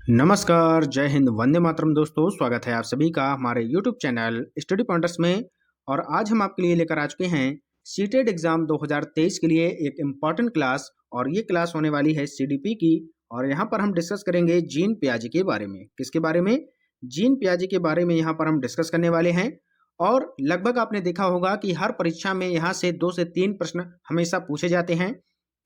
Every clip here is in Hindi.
नमस्कार, जय हिंद, वंदे मातरम दोस्तों। स्वागत है आप सभी का हमारे यूट्यूब चैनल स्टडी पॉइंटर्स में। और आज हम आपके लिए लेकर आ चुके हैं सीटेट एग्जाम 2023 के लिए एक इम्पॉर्टेंट क्लास। और ये क्लास होने वाली है सीडीपी की। और यहाँ पर हम डिस्कस करेंगे जीन पियाजे के बारे में। किसके बारे में? जीन पियाजे के बारे में यहाँ पर हम डिस्कस करने वाले हैं। और लगभग आपने देखा होगा कि हर परीक्षा में यहाँ से 2 से 3 प्रश्न हमेशा पूछे जाते हैं।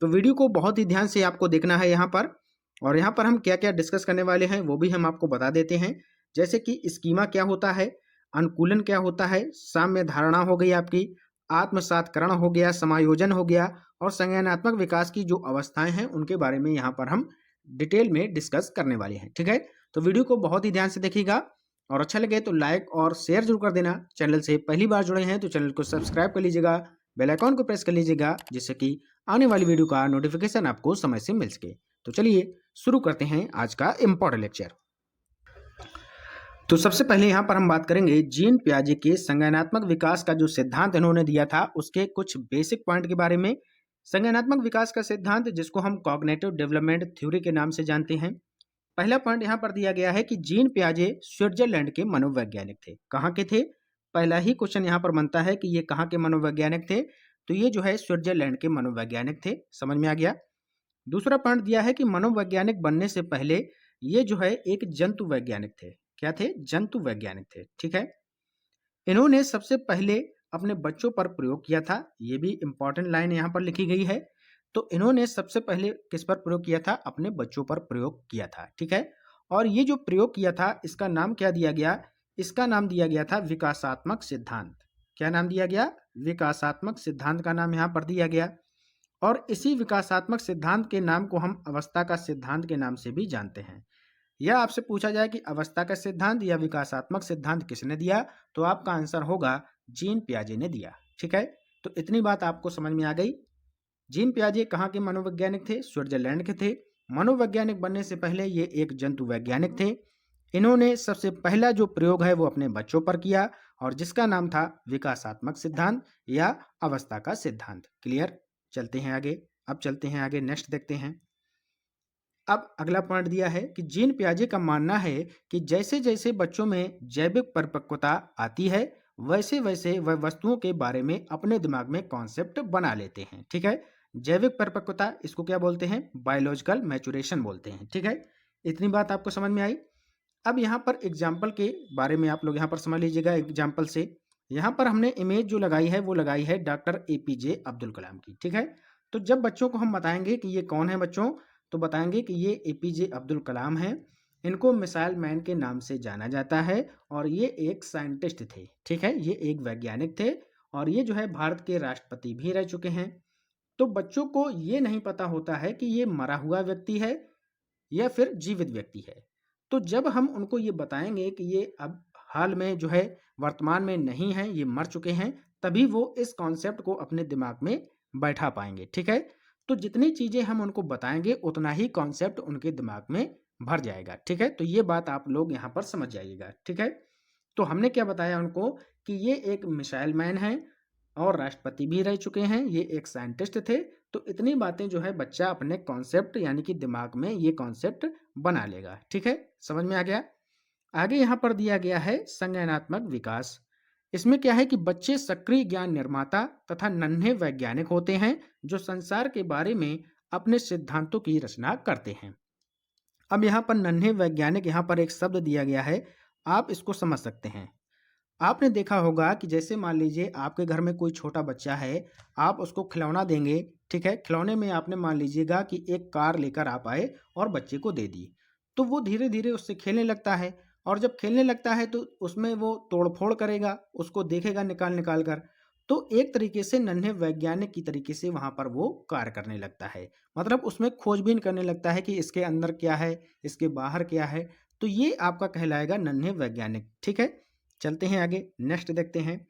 तो वीडियो को बहुत ही ध्यान से आपको देखना है यहाँ पर। और यहाँ पर हम क्या क्या डिस्कस करने वाले हैं वो भी हम आपको बता देते हैं। जैसे कि स्कीमा क्या होता है, अनुकूलन क्या होता है, साम्य धारणा हो गई आपकी, आत्मसातकरण हो गया, समायोजन हो गया, और संज्ञानात्मक विकास की जो अवस्थाएं हैं उनके बारे में यहाँ पर हम डिटेल में डिस्कस करने वाले हैं। ठीक है, तो वीडियो को बहुत ही ध्यान से देखिएगा। और अच्छा लगे तो लाइक और शेयर जरूर कर देना। चैनल से पहली बार जुड़े हैं तो चैनल को सब्सक्राइब कर लीजिएगा, बेल आइकॉन को प्रेस कर लीजिएगा, जिससे कि आने वाली वीडियो का नोटिफिकेशन आपको समय से मिल सके। तो चलिए शुरू करते हैं आज का इम्पोर्टेंट लेक्चर। तो सबसे पहले यहाँ पर हम बात करेंगे जीन पियाजे के संज्ञानात्मक विकास का जो सिद्धांत इन्होंने दिया था उसके कुछ बेसिक पॉइंट के बारे में। संज्ञानात्मक विकास का सिद्धांत, जिसको हम कॉग्निटिव डेवलपमेंट थ्योरी के नाम से जानते हैं। पहला पॉइंट यहाँ पर दिया गया है कि जीन पियाजे स्विट्जरलैंड के मनोवैज्ञानिक थे। कहाँ के थे? पहला ही क्वेश्चन यहाँ पर बनता है कि ये कहाँ के मनोवैज्ञानिक थे। तो ये जो है स्विट्जरलैंड के मनोवैज्ञानिक थे। समझ में आ गया। दूसरा पॉइंट दिया है कि मनोवैज्ञानिक बनने से पहले ये जो है एक जंतु वैज्ञानिक थे। क्या थे? जंतु वैज्ञानिक थे। ठीक है, इन्होंने सबसे पहले अपने बच्चों पर प्रयोग किया था। ये भी इंपॉर्टेंट लाइन यहाँ पर लिखी गई है। तो इन्होंने सबसे पहले किस पर प्रयोग किया था? अपने बच्चों पर प्रयोग किया था। ठीक है, और ये जो प्रयोग किया था इसका नाम क्या दिया गया? इसका नाम दिया गया था विकासात्मक सिद्धांत। क्या नाम दिया गया? विकासात्मक सिद्धांत का नाम यहाँ पर दिया गया। और इसी विकासात्मक सिद्धांत के नाम को हम अवस्था का सिद्धांत के नाम से भी जानते हैं। यह आपसे पूछा जाए कि अवस्था का सिद्धांत या विकासात्मक सिद्धांत किसने दिया, तो आपका आंसर होगा जीन पियाजे ने दिया। ठीक है, तो इतनी बात आपको समझ में आ गई। जीन पियाजे कहाँ के मनोवैज्ञानिक थे? स्विट्जरलैंड के थे। मनोवैज्ञानिक बनने से पहले ये एक जंतु वैज्ञानिक थे। इन्होंने सबसे पहला जो प्रयोग है वो अपने बच्चों पर किया, और जिसका नाम था विकासात्मक सिद्धांत या अवस्था का सिद्धांत। क्लियर? चलते हैं आगे। अब चलते हैं आगे, नेक्स्ट देखते हैं। अब अगला पॉइंट दिया है कि जीन पियाजे का मानना है कि जैसे जैसे बच्चों में जैविक परिपक्वता आती है वैसे वैसे वह वस्तुओं के बारे में अपने दिमाग में कॉन्सेप्ट बना लेते हैं। ठीक है, जैविक परिपक्वता इसको क्या बोलते हैं? बायोलॉजिकल मैचुरेशन बोलते हैं। ठीक है, इतनी बात आपको समझ में आई। अब यहाँ पर एग्जाम्पल के बारे में आप लोग यहाँ पर समझ लीजिएगा। एग्जाम्पल से यहाँ पर हमने इमेज जो लगाई है वो लगाई है डॉक्टर एपीजे अब्दुल कलाम की। ठीक है, तो जब बच्चों को हम बताएंगे कि ये कौन है बच्चों, तो बताएंगे कि ये एपीजे अब्दुल कलाम हैं। इनको मिसाइल मैन के नाम से जाना जाता है, और ये एक साइंटिस्ट थे। ठीक है, ये एक वैज्ञानिक थे, और ये जो है भारत के राष्ट्रपति भी रह चुके हैं। तो बच्चों को ये नहीं पता होता है कि ये मरा हुआ व्यक्ति है या फिर जीवित व्यक्ति है। तो जब हम उनको ये बताएंगे कि ये अब हाल में जो है वर्तमान में नहीं है, ये मर चुके हैं, तभी वो इस कॉन्सेप्ट को अपने दिमाग में बैठा पाएंगे। ठीक है, तो जितनी चीजें हम उनको बताएंगे उतना ही कॉन्सेप्ट उनके दिमाग में भर जाएगा। ठीक है, तो ये बात आप लोग यहाँ पर समझ जाइएगा। ठीक है, तो हमने क्या बताया उनको कि ये एक मिसाइल मैन है और राष्ट्रपति भी रह चुके हैं, ये एक साइंटिस्ट थे। तो इतनी बातें जो है बच्चा अपने कॉन्सेप्ट यानी कि दिमाग में ये कॉन्सेप्ट बना लेगा। ठीक है, समझ में आ गया। आगे यहाँ पर दिया गया है संज्ञानात्मक विकास। इसमें क्या है कि बच्चे सक्रिय ज्ञान निर्माता तथा नन्हे वैज्ञानिक होते हैं जो संसार के बारे में अपने सिद्धांतों की रचना करते हैं। अब यहाँ पर नन्हे वैज्ञानिक, यहाँ पर एक शब्द दिया गया है, आप इसको समझ सकते हैं। आपने देखा होगा कि जैसे मान लीजिए आपके घर में कोई छोटा बच्चा है, आप उसको खिलौना देंगे। ठीक है, खिलौने में आपने मान लीजिएगा कि एक कार लेकर आप आए और बच्चे को दे दी, तो वो धीरे धीरे उससे खेलने लगता है। और जब खेलने लगता है तो उसमें वो तोड़फोड़ करेगा, उसको देखेगा निकाल निकाल कर। तो एक तरीके से नन्हे वैज्ञानिक की तरीके से वहां पर वो कार्य करने लगता है। मतलब उसमें खोजबीन करने लगता है कि इसके अंदर क्या है, इसके बाहर क्या है। तो ये आपका कहलाएगा नन्हे वैज्ञानिक। ठीक है, चलते हैं आगे, नेक्स्ट देखते हैं।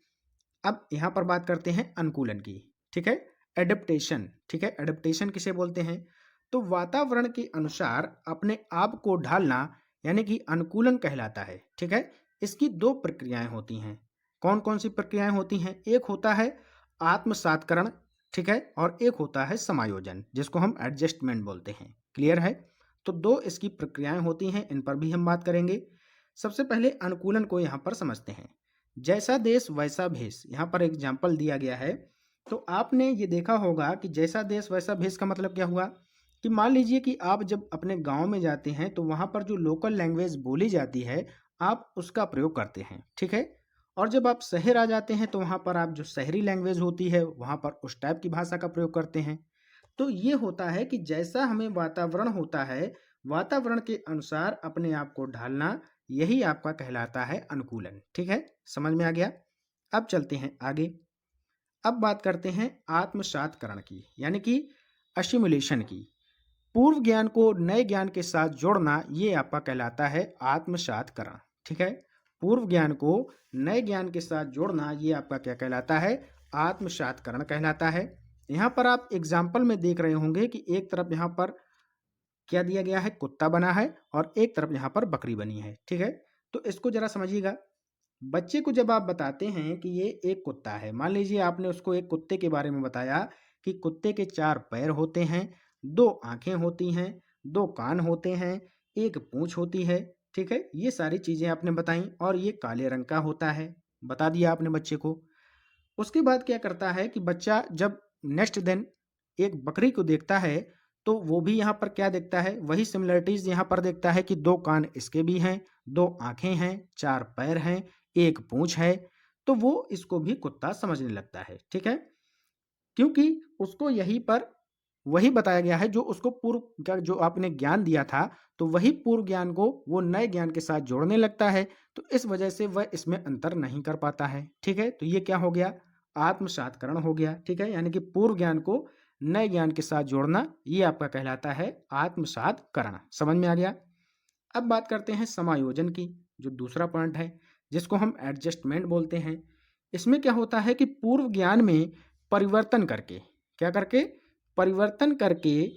अब यहाँ पर बात करते हैं अनुकूलन की। ठीक है, एडेप्टेशन। ठीक है, एडेप्टेशन किसे बोलते हैं? तो वातावरण के अनुसार अपने आप को ढालना यानी कि अनुकूलन कहलाता है। ठीक है, इसकी दो प्रक्रियाएं होती हैं। कौन कौन सी प्रक्रियाएं होती हैं? एक होता है आत्मसातकरण, ठीक है, और एक होता है समायोजन, जिसको हम एडजस्टमेंट बोलते हैं। क्लियर है? तो दो इसकी प्रक्रियाएं होती हैं, इन पर भी हम बात करेंगे। सबसे पहले अनुकूलन को यहाँ पर समझते हैं। जैसा देश वैसा भेष, यहाँ पर एग्जाम्पल दिया गया है। तो आपने ये देखा होगा कि जैसा देश वैसा भेष का मतलब क्या हुआ कि मान लीजिए कि आप जब अपने गांव में जाते हैं तो वहाँ पर जो लोकल लैंग्वेज बोली जाती है आप उसका प्रयोग करते हैं, ठीक है। और जब आप शहर आ जाते हैं तो वहाँ पर आप जो शहरी लैंग्वेज होती है वहाँ पर उस टाइप की भाषा का प्रयोग करते हैं। तो ये होता है कि जैसा हमें वातावरण होता है, वातावरण के अनुसार अपने आप को ढालना, यही आपका कहलाता है अनुकूलन, ठीक है। समझ में आ गया। अब चलते हैं आगे। अब बात करते हैं आत्मसातकरण की, यानी कि असिमुलेशन की। पूर्व ज्ञान को नए ज्ञान के साथ जोड़ना, ये आपका कहलाता है आत्मसातकरण, ठीक है। पूर्व ज्ञान को नए ज्ञान के साथ जोड़ना, ये आपका क्या कहलाता है, आत्मसातकरण कहलाता है। यहाँ पर आप एग्जाम्पल में देख रहे होंगे कि एक तरफ यहाँ पर क्या दिया गया है, कुत्ता बना है और एक तरफ यहाँ पर बकरी बनी है, ठीक है। तो इसको जरा समझिएगा। बच्चे को जब आप बताते हैं कि ये एक कुत्ता है, मान लीजिए आपने उसको एक कुत्ते के बारे में बताया कि कुत्ते के 4 पैर होते हैं, 2 आंखें होती हैं, 2 कान होते हैं, 1 पूंछ होती है, ठीक है। ये सारी चीजें आपने बताई और ये काले रंग का होता है, बता दिया आपने बच्चे को। उसके बाद क्या करता है कि बच्चा जब नेक्स्ट दिन एक बकरी को देखता है तो वो भी यहाँ पर क्या देखता है, वही सिमिलरिटीज यहाँ पर देखता है कि 2 कान इसके भी हैं, 2 आंखें हैं, 4 पैर हैं, 1 पूंछ है। तो वो इसको भी कुत्ता समझने लगता है, ठीक है। क्योंकि उसको यहीं पर वही बताया गया है जो उसको पूर्व का जो आपने ज्ञान दिया था, तो वही पूर्व ज्ञान को वो नए ज्ञान के साथ जोड़ने लगता है। तो इस वजह से वह इसमें अंतर नहीं कर पाता है, ठीक है। तो ये क्या हो गया, आत्मसातकरण हो गया, ठीक है। यानी कि पूर्व ज्ञान को नए ज्ञान के साथ जोड़ना, ये आपका कहलाता है आत्मसातकरण। समझ में आ गया। अब बात करते हैं समायोजन की, जो दूसरा पॉइंट है जिसको हम एडजस्टमेंट बोलते हैं। इसमें क्या होता है कि पूर्व ज्ञान में परिवर्तन करके, क्या करके, परिवर्तन करके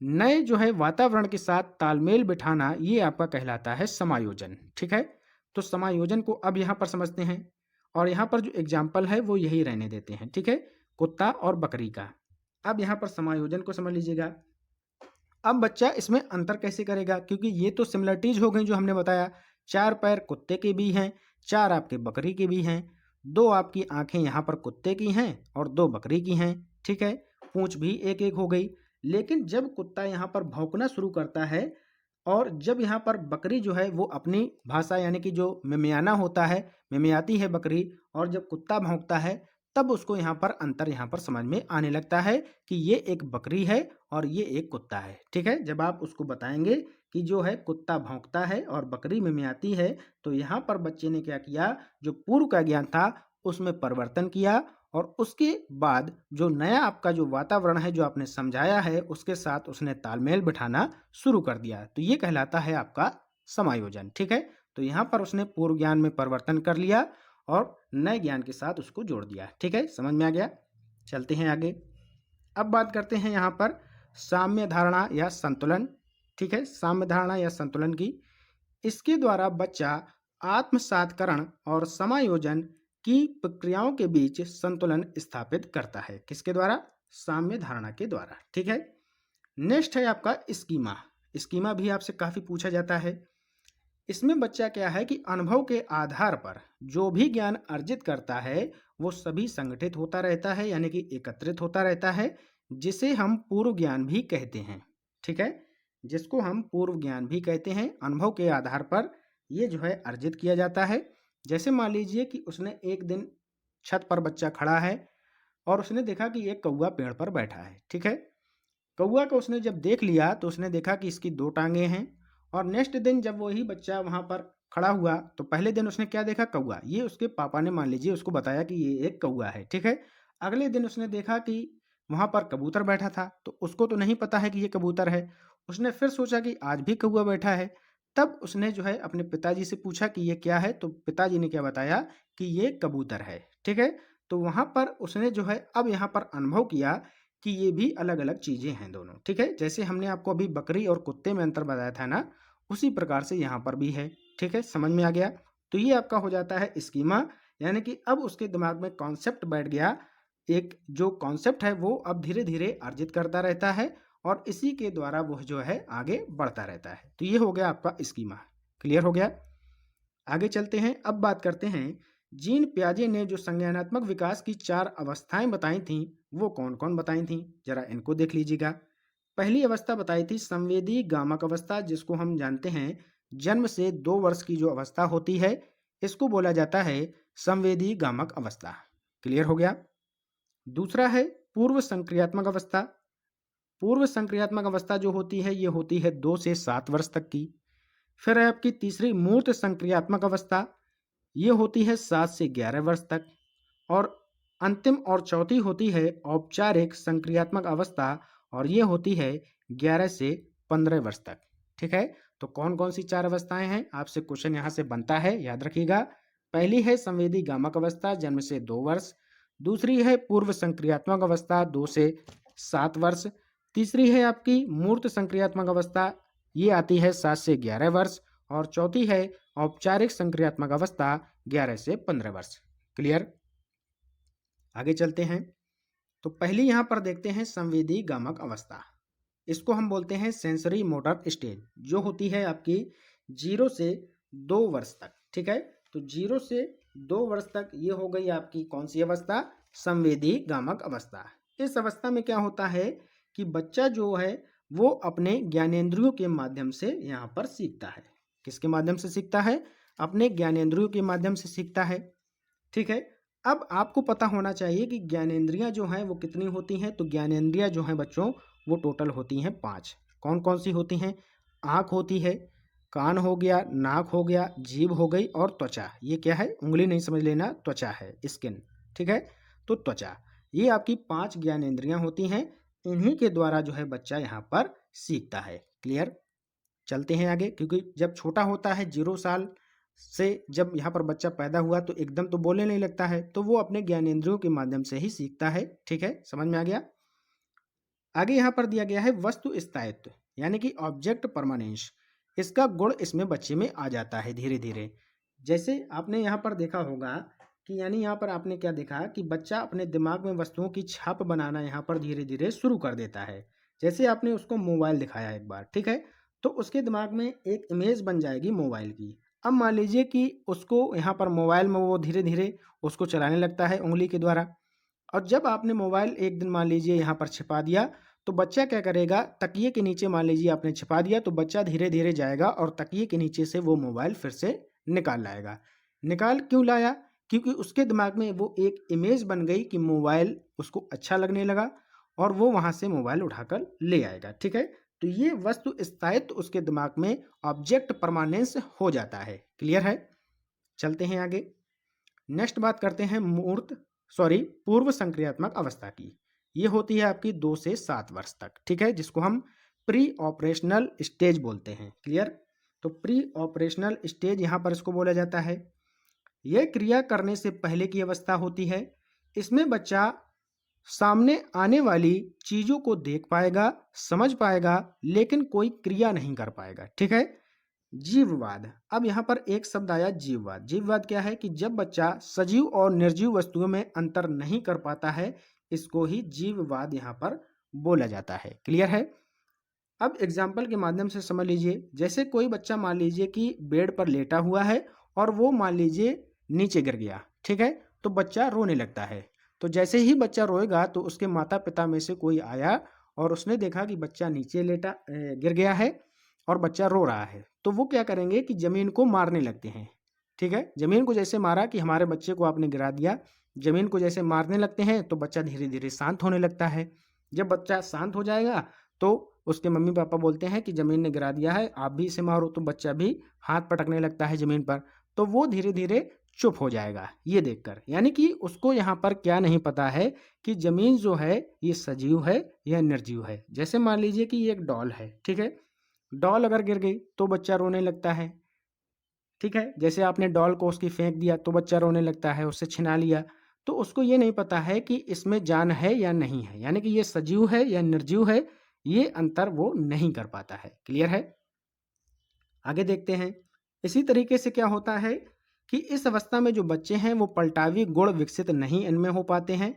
नए जो है वातावरण के साथ तालमेल बिठाना, ये आपका कहलाता है समायोजन, ठीक है। तो समायोजन को अब यहाँ पर समझते हैं और यहाँ पर जो एग्जाम्पल है वो यही रहने देते हैं, ठीक है, कुत्ता और बकरी का। अब यहाँ पर समायोजन को समझ लीजिएगा। अब बच्चा इसमें अंतर कैसे करेगा, क्योंकि ये तो सिमिलरिटीज हो गई जो हमने बताया, 4 पैर कुत्ते के भी हैं, 4 आपके बकरी के भी हैं, 2 आपकी आंखें यहाँ पर कुत्ते की हैं और 2 बकरी की हैं, ठीक है। पूंछ भी एक एक हो गई। लेकिन जब कुत्ता यहाँ पर भौंकना शुरू करता है और जब यहाँ पर बकरी जो है वो अपनी भाषा यानी कि जो मिमियाना होता है, मिमियाती है बकरी, और जब कुत्ता भौंकता है तब उसको यहाँ पर अंतर यहाँ पर समझ में आने लगता है कि ये एक बकरी है और ये एक कुत्ता है, ठीक है। जब आप उसको बताएंगे कि जो है कुत्ता भौंकता है और बकरी मिमियाती है, तो यहाँ पर बच्चे ने क्या किया, जो पूर्व का ज्ञान था उसमें परिवर्तन किया और उसके बाद जो नया आपका जो वातावरण है जो आपने समझाया है उसके साथ उसने तालमेल बिठाना शुरू कर दिया। तो ये कहलाता है आपका समायोजन, ठीक है। तो यहाँ पर उसने पूर्व ज्ञान में परिवर्तन कर लिया और नए ज्ञान के साथ उसको जोड़ दिया, ठीक है। समझ में आ गया। चलते हैं आगे। अब बात करते हैं यहाँ पर साम्य धारणा या संतुलन, ठीक है, साम्य धारणा या संतुलन की। इसके द्वारा बच्चा आत्मसातकरण और समायोजन की प्रक्रियाओं के बीच संतुलन स्थापित करता है। किसके द्वारा, साम्य धारणा के द्वारा, ठीक है। नेक्स्ट है आपका स्कीमा। स्कीमा भी आपसे काफी पूछा जाता है। इसमें बच्चा क्या है कि अनुभव के आधार पर जो भी ज्ञान अर्जित करता है वो सभी संगठित होता रहता है, यानी कि एकत्रित होता रहता है, जिसे हम पूर्व ज्ञान भी कहते हैं, ठीक है। जिसको हम पूर्व ज्ञान भी कहते हैं। अनुभव के आधार पर ये जो है अर्जित किया जाता है। जैसे मान लीजिए कि उसने एक दिन छत पर बच्चा खड़ा है और उसने देखा कि एक कौवा पेड़ पर बैठा है, ठीक है। कौवा को उसने जब देख लिया तो उसने देखा कि इसकी 2 टांगे हैं। और नेक्स्ट दिन जब वही बच्चा वहां पर खड़ा हुआ तो पहले दिन उसने क्या देखा, कौवा। ये उसके पापा ने मान लीजिए उसको बताया कि ये एक कौवा है, ठीक है। अगले दिन उसने देखा कि वहां पर कबूतर बैठा था, तो उसको तो नहीं पता है कि ये कबूतर है। उसने फिर सोचा कि आज भी कौवा बैठा है। तब उसने जो है अपने पिताजी से पूछा कि ये क्या है, तो पिताजी ने क्या बताया कि ये कबूतर है, ठीक है। तो वहां पर उसने जो है अब यहाँ पर अनुभव किया कि ये भी अलग अलग चीजें हैं दोनों, ठीक है। जैसे हमने आपको अभी बकरी और कुत्ते में अंतर बताया था ना, उसी प्रकार से यहाँ पर भी है, ठीक है। समझ में आ गया। तो ये आपका हो जाता है स्कीमा, यानी कि अब उसके दिमाग में कॉन्सेप्ट बैठ गया। एक जो कॉन्सेप्ट है वो अब धीरे धीरे अर्जित करता रहता है और इसी के द्वारा वह जो है आगे बढ़ता रहता है। तो ये हो गया आपका स्कीमा। क्लियर हो गया? आगे चलते हैं। अब बात करते हैं जीन पियाजे ने जो संज्ञानात्मक विकास की 4 अवस्थाएं बताई थीं, वो कौन कौन बताई थीं, जरा इनको देख लीजिएगा। पहली अवस्था बताई थी संवेदी गामक अवस्था, जिसको हम जानते हैं जन्म से 2 वर्ष की जो अवस्था होती है, इसको बोला जाता है संवेदी गामक अवस्था। क्लियर हो गया? दूसरा है पूर्व संक्रियात्मक अवस्था। पूर्व संक्रियात्मक अवस्था जो होती है, ये होती है 2 से 7 वर्ष तक की। फिर है आपकी तीसरी मूर्त संक्रियात्मक अवस्था, ये होती है 7 से 11 वर्ष तक। और अंतिम और चौथी होती है औपचारिक संक्रियात्मक अवस्था, और ये होती है 11 से 15 वर्ष तक। ठीक है? तो कौन कौन सी 4 अवस्थाएं हैं, आपसे क्वेश्चन यहाँ से बनता है, याद रखिएगा। पहली है संवेदी गामक अवस्था, जन्म से 2 वर्ष। दूसरी है पूर्व संक्रियात्मक अवस्था, 2 से 7 वर्ष। तीसरी है आपकी मूर्त संक्रियात्मक अवस्था, ये आती है 7 से 11 वर्ष। और चौथी है औपचारिक संक्रियात्मक अवस्था, 11 से 15 वर्ष। क्लियर? आगे चलते हैं। तो पहली यहां पर देखते हैं संवेदी गामक अवस्था। इसको हम बोलते हैं सेंसरी मोटर स्टेज, जो होती है आपकी 0 से 2 वर्ष तक। ठीक है? तो 0 से 2 वर्ष तक ये हो गई आपकी कौन सी अवस्था? संवेदी गामक अवस्था। इस अवस्था में क्या होता है कि बच्चा जो है वो अपने ज्ञानेंद्रियों के माध्यम से यहाँ पर सीखता है। किसके माध्यम से सीखता है? अपने ज्ञानेंद्रियों के माध्यम से सीखता है। ठीक है? अब आपको पता होना चाहिए कि ज्ञानेंद्रियां जो हैं वो कितनी होती हैं। तो ज्ञानेंद्रियां जो हैं बच्चों, वो टोटल होती हैं 5। कौन कौन सी होती हैं? आँख होती है, कान हो गया, नाक हो गया, जीभ हो गई, और त्वचा। ये क्या है? उंगली नहीं समझ लेना, त्वचा है, स्किन। ठीक है? तो त्वचा, ये आपकी 5 ज्ञानेंद्रियां होती हैं। इन्हीं के द्वारा जो है बच्चा यहाँ पर सीखता है। क्लियर? चलते हैं आगे। क्योंकि जब छोटा होता है 0 साल से, जब यहाँ पर बच्चा पैदा हुआ, तो एकदम तो बोलने नहीं लगता है, तो वो अपने ज्ञानेंद्रियों के माध्यम से ही सीखता है। ठीक है? समझ में आ गया? आगे यहाँ पर दिया गया है वस्तु स्थायित्व, यानी कि ऑब्जेक्ट परमानेंस। इसका गुण इसमें बच्चे में आ जाता है धीरे धीरे। जैसे आपने यहाँ पर देखा होगा कि यानी यहाँ पर आपने क्या देखा कि बच्चा अपने दिमाग में वस्तुओं की छाप बनाना यहाँ पर धीरे धीरे शुरू कर देता है। जैसे आपने उसको मोबाइल दिखाया एक बार, ठीक है, तो उसके दिमाग में एक इमेज बन जाएगी मोबाइल की। अब मान लीजिए कि उसको यहाँ पर मोबाइल में वो धीरे धीरे उसको चलाने लगता है उंगली के द्वारा। और जब आपने मोबाइल एक दिन मान लीजिए यहाँ पर छिपा दिया, तो बच्चा क्या करेगा? तकिए के नीचे मान लीजिए आपने छिपा दिया, तो बच्चा धीरे धीरे जाएगा और तकिए के नीचे से वो मोबाइल फिर से निकाल लाएगा। निकाल क्यों लाया? क्योंकि उसके दिमाग में वो एक इमेज बन गई कि मोबाइल उसको अच्छा लगने लगा, और वो वहाँ से मोबाइल उठाकर ले आएगा। ठीक है? तो ये वस्तु स्थायित्व उसके दिमाग में ऑब्जेक्ट परमानेंस हो जाता है। क्लियर है? चलते हैं आगे। नेक्स्ट बात करते हैं पूर्व संक्रियात्मक अवस्था की। ये होती है आपकी 2 से 7 वर्ष तक। ठीक है? जिसको हम प्री ऑपरेशनल स्टेज बोलते हैं। क्लियर? तो प्री ऑपरेशनल स्टेज यहाँ पर इसको बोला जाता है। यह क्रिया करने से पहले की अवस्था होती है। इसमें बच्चा सामने आने वाली चीजों को देख पाएगा, समझ पाएगा, लेकिन कोई क्रिया नहीं कर पाएगा। ठीक है? जीववाद। अब यहाँ पर एक शब्द आया जीववाद। जीववाद क्या है? कि जब बच्चा सजीव और निर्जीव वस्तुओं में अंतर नहीं कर पाता है, इसको ही जीववाद यहाँ पर बोला जाता है। क्लियर है? अब एग्जाम्पल के माध्यम से समझ लीजिए। जैसे कोई बच्चा मान लीजिए कि बेड पर लेटा हुआ है और वो मान लीजिए नीचे गिर गया। ठीक है? तो बच्चा रोने लगता है। तो जैसे ही बच्चा रोएगा, तो उसके माता पिता में से कोई आया और उसने देखा कि बच्चा नीचे गिर गया है और बच्चा रो रहा है, तो वो क्या करेंगे कि जमीन को मारने लगते हैं। ठीक है? जमीन को जैसे मारा कि हमारे बच्चे को आपने गिरा दिया, जमीन को जैसे मारने लगते हैं, तो बच्चा धीरे धीरे शांत होने लगता है। जब बच्चा शांत हो जाएगा, तो उसके मम्मी पापा बोलते हैं कि जमीन ने गिरा दिया है, आप भी इसे मारो, तो बच्चा भी हाथ पटकने लगता है जमीन पर। तो वो धीरे धीरे चुप हो जाएगा ये देखकर। यानी कि उसको यहाँ पर क्या नहीं पता है कि जमीन जो है ये सजीव है या निर्जीव है। जैसे मान लीजिए कि ये एक डॉल है। ठीक है? डॉल अगर गिर गई तो बच्चा रोने लगता है। ठीक है? जैसे आपने डॉल को उसकी फेंक दिया तो बच्चा रोने लगता है, उससे छिना लिया। तो उसको ये नहीं पता है कि इसमें जान है या नहीं है, यानी कि ये सजीव है या निर्जीव है, ये अंतर वो नहीं कर पाता है। क्लियर है? आगे देखते हैं। इसी तरीके से क्या होता है कि इस अवस्था में जो बच्चे हैं वो पलटावी गुण विकसित नहीं इनमें हो पाते हैं।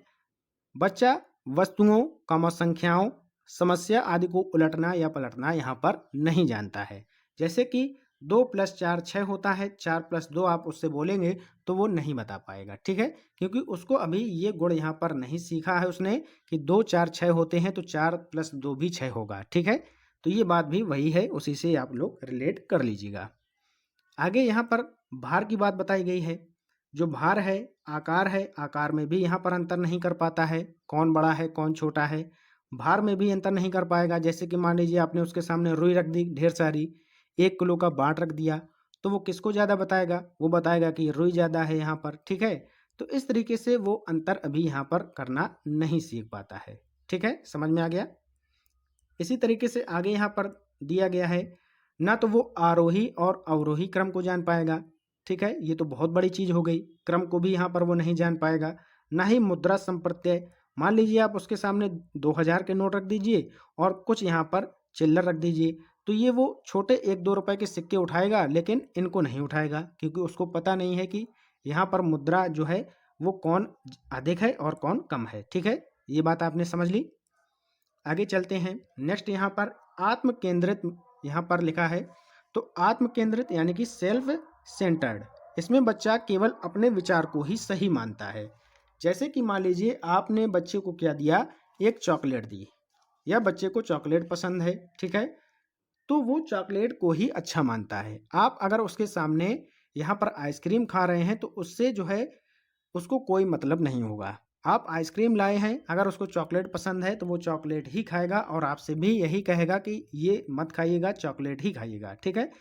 बच्चा वस्तुओं, संख्याओं समस्या आदि को उलटना या पलटना यहाँ पर नहीं जानता है। जैसे कि 2 + 4 6 होता है, 4 + 2 आप उससे बोलेंगे तो वो नहीं बता पाएगा, ठीक है? क्योंकि उसको अभी ये गुण यहाँ पर नहीं सीखा है उसने कि 2 4 6 होते हैं तो 4 + 2 भी 6 होगा, ठीक है? तो ये बात भी वही है, उसी से आप लोग रिलेट कर लीजिएगा। आगे यहाँ पर भार की बात बताई गई है। जो भार है, आकार में भी यहाँ पर अंतर नहीं कर पाता है, कौन बड़ा है, कौन छोटा है। भार में भी अंतर नहीं कर पाएगा, जैसे कि मान लीजिए आपने उसके सामने रुई रख दी ढेर सारी, 1 किलो का बाट रख दिया, तो वो किसको ज़्यादा बताएगा? वो बताएगा कि रुई ज़्यादा है यहाँ पर, ठीक है? तो इस तरीके से वो अंतर अभी यहाँ पर करना नहीं सीख पाता है, ठीक है? समझ में आ गया? इसी तरीके से आगे यहाँ पर दिया गया है, ना तो वो आरोही और अवरोही क्रम को जान पाएगा, ठीक है? ये तो बहुत बड़ी चीज़ हो गई, क्रम को भी यहाँ पर वो नहीं जान पाएगा। ना ही मुद्रा संप्रत्यय, मान लीजिए आप उसके सामने 2000 के नोट रख दीजिए और कुछ यहाँ पर चिल्लर रख दीजिए, तो ये वो छोटे 1-2 रुपए के सिक्के उठाएगा, लेकिन इनको नहीं उठाएगा, क्योंकि उसको पता नहीं है कि यहाँ पर मुद्रा जो है वो कौन अधिक है और कौन कम है, ठीक है? ये बात आपने समझ ली। आगे चलते हैं। नेक्स्ट यहाँ पर आत्म केंद्रित यहाँ पर लिखा है। तो आत्म केंद्रित यानी कि सेल्फ सेंटर्ड, इसमें बच्चा केवल अपने विचार को ही सही मानता है। जैसे कि मान लीजिए आपने बच्चे को क्या दिया, एक चॉकलेट दी, या बच्चे को चॉकलेट पसंद है, ठीक है? तो वो चॉकलेट को ही अच्छा मानता है। आप अगर उसके सामने यहाँ पर आइसक्रीम खा रहे हैं तो उससे जो है उसको कोई मतलब नहीं होगा। आप आइसक्रीम लाए हैं, अगर उसको चॉकलेट पसंद है तो वो चॉकलेट ही खाएगा और आपसे भी यही कहेगा कि ये मत खाइएगा, चॉकलेट ही खाइएगा, ठीक है?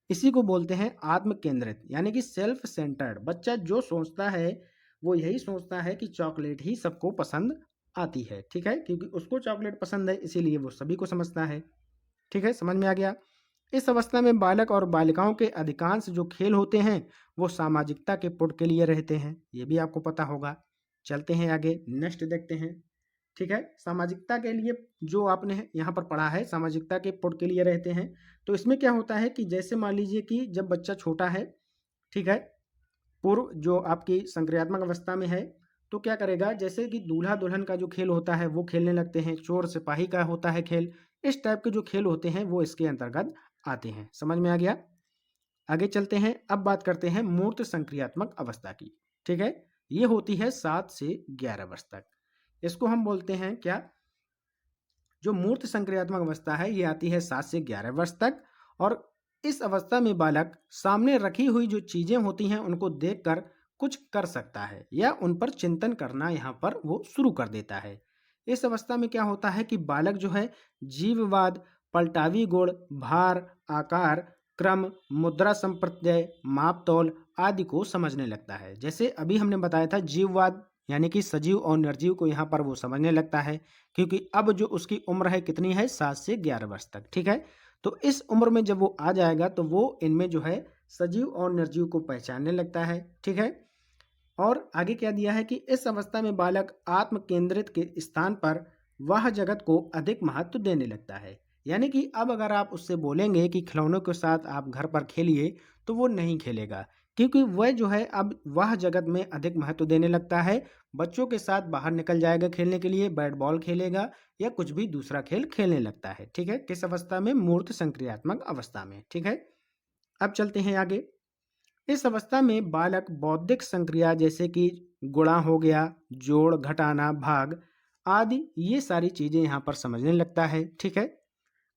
इसी को बोलते हैं आत्म केंद्रित यानी कि सेल्फ सेंटर्ड। बच्चा जो सोचता है वो यही सोचता है कि चॉकलेट ही सबको पसंद आती है, ठीक है? क्योंकि उसको चॉकलेट पसंद है इसीलिए वो सभी को समझता है, ठीक है? समझ में आ गया? इस अवस्था में बालक और बालिकाओं के अधिकांश जो खेल होते हैं वो सामाजिकता के पुट के लिए रहते हैं, ये भी आपको पता होगा। चलते हैं आगे, नेक्स्ट देखते हैं, ठीक है? सामाजिकता के लिए जो आपने यहाँ पर पढ़ा है, सामाजिकता के पुट के लिए रहते हैं। तो इसमें क्या होता है कि जैसे मान लीजिए कि जब बच्चा छोटा है, ठीक है, पूर्व जो आपकी संक्रियात्मक अवस्था में है, तो क्या करेगा, जैसे कि दूल्हा दुल्हन का जो खेल होता है वो खेलने लगते हैं, चोर सिपाही का होता है खेल, इस टाइप के जो खेल होते हैं वो इसके अंतर्गत आते हैं। समझ में आ गया? आगे चलते हैं। अब बात करते हैं मूर्त संक्रियात्मक अवस्था की, ठीक है? ये होती है 7 से 11 वर्ष तक। इसको हम बोलते हैं क्या, जो मूर्त संक्रियात्मक अवस्था है ये आती है 7 से 11 वर्ष तक। और इस अवस्था में बालक सामने रखी हुई जो चीजें होती हैं उनको देखकर कुछ कर सकता है या उन पर चिंतन करना यहाँ पर वो शुरू कर देता है। इस अवस्था में क्या होता है कि बालक जो है जीववाद, पलटावी गुण, भार, आकार, क्रम, मुद्रा संप्रत्यय, माप तौल आदि को समझने लगता है। जैसे अभी हमने बताया था जीववाद यानी कि सजीव और निर्जीव को यहाँ पर वो समझने लगता है, क्योंकि अब जो उसकी उम्र है कितनी है, 7 से 11 वर्ष तक, ठीक है? तो इस उम्र में जब वो आ जाएगा तो वो इनमें जो है सजीव और निर्जीव को पहचानने लगता है, ठीक है? और आगे क्या दिया है कि इस अवस्था में बालक आत्म केंद्रित के स्थान पर वह जगत को अधिक महत्व देने लगता है। यानी कि अब अगर आप उससे बोलेंगे कि खिलौनों के साथ आप घर पर खेलिए तो वो नहीं खेलेगा, क्योंकि वह जो है अब वह जगत में अधिक महत्व देने लगता है। बच्चों के साथ बाहर निकल जाएगा खेलने के लिए, बैट बॉल खेलेगा या कुछ भी दूसरा खेल खेलने लगता है, ठीक है? किस अवस्था में? मूर्त संक्रियात्मक अवस्था में, ठीक है? अब चलते हैं आगे। इस अवस्था में बालक बौद्धिक संक्रिया जैसे कि गुणा हो गया, जोड़, घटाना, भाग आदि ये सारी चीजें यहाँ पर समझने लगता है, ठीक है?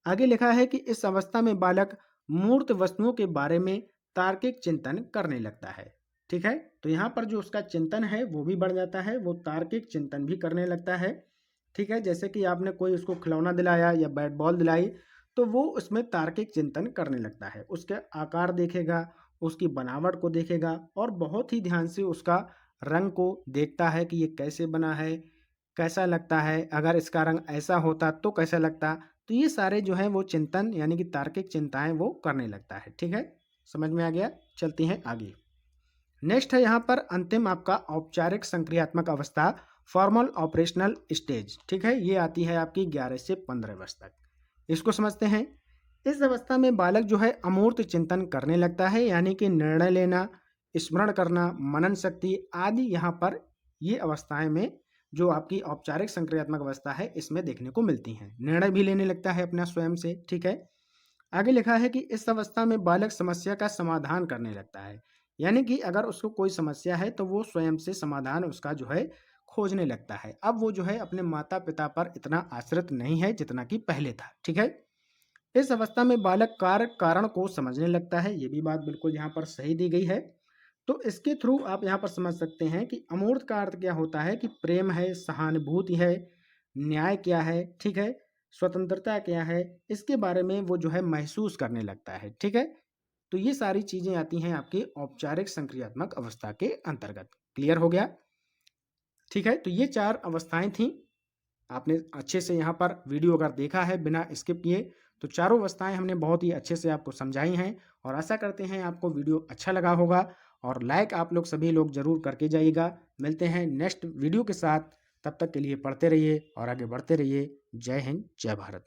आगे लिखा है कि इस अवस्था में बालक मूर्त वस्तुओं के बारे में तार्किक चिंतन करने लगता है, ठीक है? तो यहाँ पर जो उसका चिंतन है वो भी बढ़ जाता है, वो तार्किक चिंतन भी करने लगता है, ठीक है? जैसे कि आपने कोई उसको खिलौना दिलाया या बैट बॉल दिलाई तो वो उसमें तार्किक चिंतन करने लगता है, उसके आकार देखेगा, उसकी बनावट को देखेगा और बहुत ही ध्यान से उसका रंग को देखता है कि ये कैसे बना है, कैसा लगता है, अगर इसका रंग ऐसा होता तो कैसा लगता। तो ये सारे जो है वो चिंतन यानी कि तार्किक चिंताएं वो करने लगता है, ठीक है? समझ में आ गया? चलते हैं आगे। नेक्स्ट है यहाँ पर अंतिम आपका औपचारिक संक्रियात्मक अवस्था, फॉर्मल ऑपरेशनल स्टेज, ठीक है? ये आती है आपकी 11 से 15 वर्ष तक। इसको समझते हैं। इस अवस्था में बालक जो है अमूर्त चिंतन करने लगता है, यानी कि निर्णय लेना, स्मरण करना, मनन शक्ति आदि यहाँ पर ये अवस्थाएं में जो आपकी औपचारिक संक्रियात्मक अवस्था है इसमें देखने को मिलती हैं। निर्णय भी लेने लगता है अपना स्वयं से, ठीक है। आगे लिखा है कि इस अवस्था में बालक समस्या का समाधान करने लगता है, यानी कि अगर उसको कोई समस्या है तो वो स्वयं से समाधान उसका जो है खोजने लगता है। अब वो जो है अपने माता पिता पर इतना आश्रित नहीं है जितना कि पहले था, ठीक है। इस अवस्था में बालक कार्य कारण को समझने लगता है, ये भी बात बिल्कुल यहाँ पर सही दी गई है। तो इसके थ्रू आप यहाँ पर समझ सकते हैं कि अमूर्त का अर्थ क्या होता है, कि प्रेम है, सहानुभूति है, न्याय क्या है, ठीक है, स्वतंत्रता क्या है, इसके बारे में वो जो है महसूस करने लगता है, ठीक है। तो ये सारी चीजें आती हैं आपके औपचारिक संक्रियात्मक अवस्था के अंतर्गत। क्लियर हो गया? ठीक है, तो ये 4 अवस्थाएं थीं। आपने अच्छे से यहाँ पर वीडियो अगर देखा है बिना स्किप किए, तो चारों अवस्थाएं हमने बहुत ही अच्छे से आपको समझाई हैं, और आशा करते हैं आपको वीडियो अच्छा लगा होगा, और लाइक आप लोग सभी लोग ज़रूर करके जाइएगा। मिलते हैं नेक्स्ट वीडियो के साथ, तब तक के लिए पढ़ते रहिए और आगे बढ़ते रहिए। जय हिंद, जय भारत।